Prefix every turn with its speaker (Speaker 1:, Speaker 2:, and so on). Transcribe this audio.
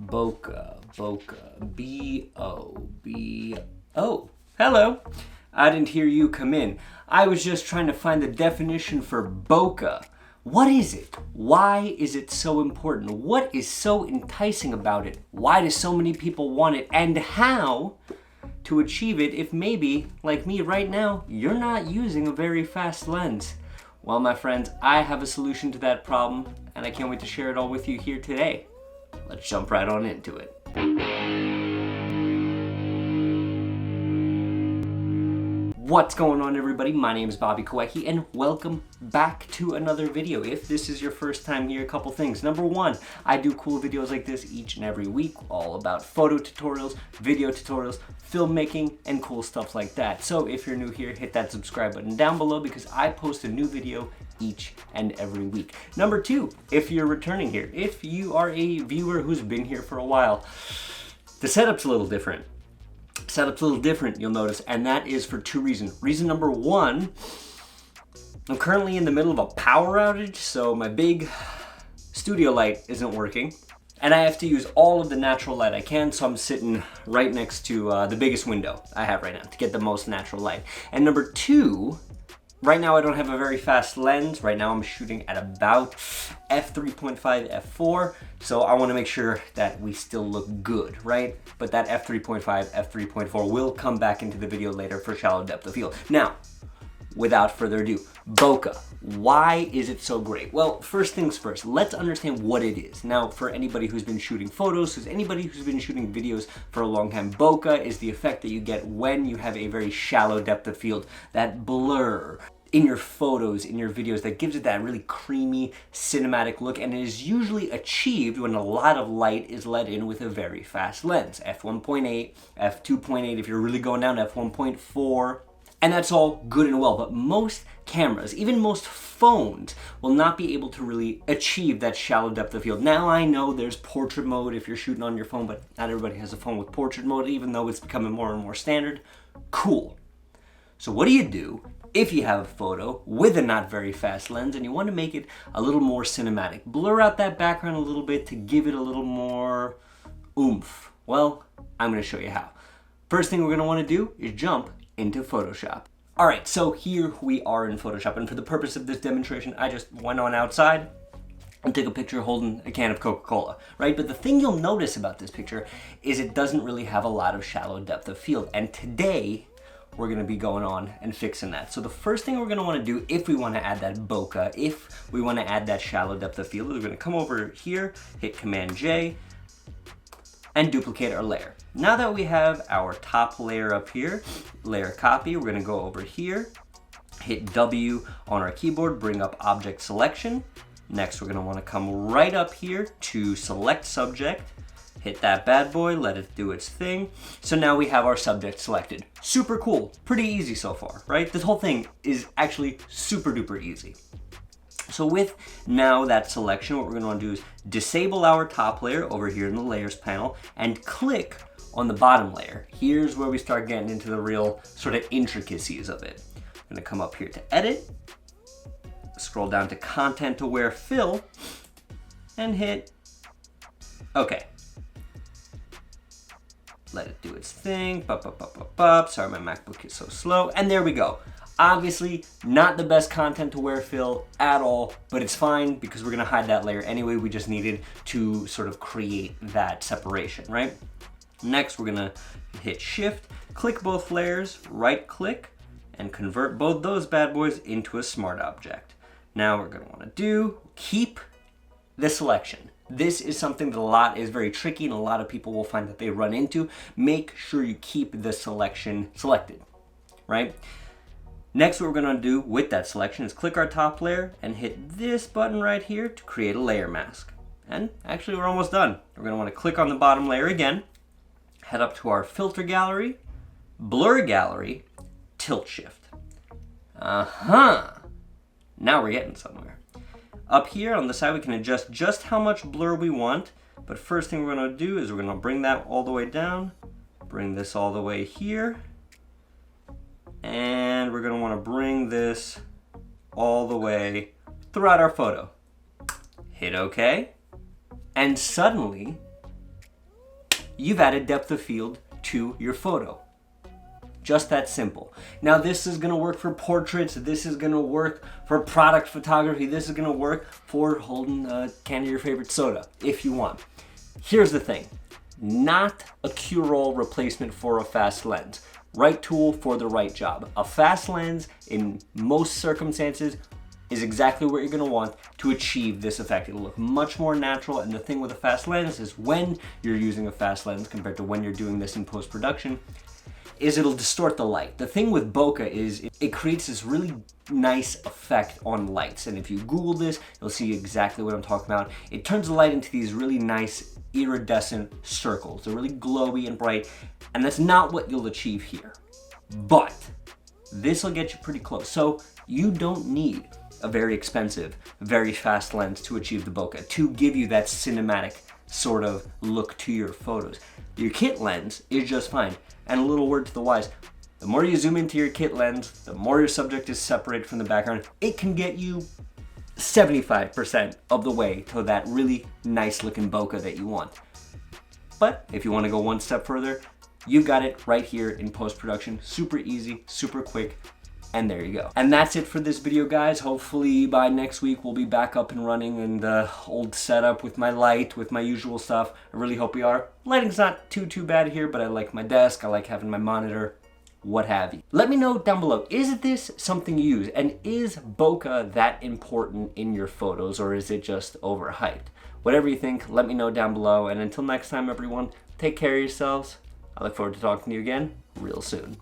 Speaker 1: Bokeh, B-O-B-O. Hello. I didn't hear you come in. I was just trying to find the definition for bokeh. What is it? Why is it so important? What is so enticing about it? Why do so many people want it? And how to achieve it if maybe, like me right now, you're not using a very fast lens? Well, my friends, I have a solution to that problem, and I can't wait to share it all with you here today. Let's jump right on into it. What's going on, everybody? My name is Bokeh, and welcome back to another video. If this is your first time here, a couple things. Number one, I do cool videos like this each and every week, all about photo tutorials, video tutorials, filmmaking, and cool stuff like that. So if you're new here, hit that subscribe button down below because I post a new video each and every week. Number two, if you're returning here, if you are a viewer who's been here for a while, the setup's a little different. You'll notice, and that is for two reasons. Reason number one, I'm currently in the middle of a power outage, so my big studio light isn't working, and I have to use all of the natural light I can, so I'm sitting right next to the biggest window I have right now to get the most natural light. And number two, right now I don't have a very fast lens. Right now I'm shooting at about f3.5, f4, so I want to make sure that we still look good, right? But that f3.5, f3.4 will come back into the video later for shallow depth of field. Now, without further ado, bokeh. Why is it so great? Well, first things first, let's understand what it is. Now, for anybody who's been shooting photos, anybody who's been shooting videos for a long time, bokeh is the effect that you get when you have a very shallow depth of field, that blur in your photos, in your videos, that gives it that really creamy, cinematic look, and it is usually achieved when a lot of light is let in with a very fast lens. f1.8, f2.8 if you're really going down, f1.4, and that's all good and well, but most cameras, even most phones, will not be able to really achieve that shallow depth of field. Now, I know there's portrait mode if you're shooting on your phone, but not everybody has a phone with portrait mode, even though it's becoming more and more standard. Cool. So what do? If you have a photo with a not very fast lens and you want to make it a little more cinematic, blur out that background a little bit to give it a little more oomph. Well, I'm going to show you how. First thing we're going to want to do is jump into Photoshop. All right, so here we are in Photoshop, and for the purpose of this demonstration, I just went on outside and took a picture holding a can of Coca-Cola, right? But the thing you'll notice about this picture is it doesn't really have a lot of shallow depth of field, and today we're going to be going on and fixing that. So the first thing we're going to want to do if we want to add that bokeh, if we want to add that shallow depth of field, we're going to come over here, hit Command J, and duplicate our layer. Now that we have our top layer up here, layer copy, we're going to go over here, hit W on our keyboard, bring up object selection. Next, we're going to want to come right up here to select subject, hit that bad boy, let it do its thing. So now we have our subject selected. Super cool, pretty easy so far, right? This whole thing is actually super duper easy. So with now that selection, what we're gonna wanna do is disable our top layer over here in the layers panel and click on the bottom layer. Here's where we start getting into the real sort of intricacies of it. I'm gonna come up here to edit, scroll down to content aware fill, and hit okay. Let it do its thing. Sorry, my MacBook is so slow. And there we go. Obviously, not the best content aware fill at all, but it's fine because we're gonna hide that layer anyway. We just needed to sort of create that separation, right? Next, we're gonna hit Shift, click both layers, right click, and convert both those bad boys into a smart object. Now we're gonna wanna keep the selection. This is something that is very tricky and a lot of people will find that they run into. Make sure you keep the selection selected, right? Next, what we're gonna do with that selection is click our top layer and hit this button right here to create a layer mask. And actually, we're almost done. We're gonna wanna click on the bottom layer again, head up to our filter gallery, blur gallery, tilt shift. Now we're getting somewhere. Up here on the side, we can adjust just how much blur we want, but first thing we're gonna do is we're gonna bring that all the way down, bring this all the way here, and we're gonna wanna bring this all the way throughout our photo. Hit OK, and suddenly you've added depth of field to your photo. Just that simple. Now this is gonna work for portraits, this is gonna work for product photography, this is gonna work for holding a can of your favorite soda, if you want. Here's the thing, not a cure-all replacement for a fast lens. Right tool for the right job. A fast lens, in most circumstances, is exactly what you're gonna want to achieve this effect. It'll look much more natural, and the thing with a fast lens is when you're using a fast lens compared to when you're doing this in post-production, is it'll distort the light. The thing with bokeh is it creates this really nice effect on lights. And if you Google this, you'll see exactly what I'm talking about. It turns the light into these really nice iridescent circles. They're really glowy and bright, and that's not what you'll achieve here. But this will get you pretty close. So you don't need a very expensive, very fast lens to achieve the bokeh, to give you that cinematic sort of look to your photos. Your kit lens is just fine. And a little word to the wise, the more you zoom into your kit lens, the more your subject is separated from the background. It can get you 75% of the way to that really nice looking bokeh that you want. But if you want to go one step further, you've got it right here in post-production. Super easy, super quick, and there you go. And that's it for this video, guys. Hopefully by next week we'll be back up and running in the old setup with my light, with my usual stuff. I really hope we are. Lighting's not too bad here, but I like my desk, I like having my monitor, what have you. Let me know down below, is this something you use? And is bokeh that important in your photos, or is it just overhyped? Whatever you think, let me know down below. And until next time, everyone, take care of yourselves. I look forward to talking to you again real soon.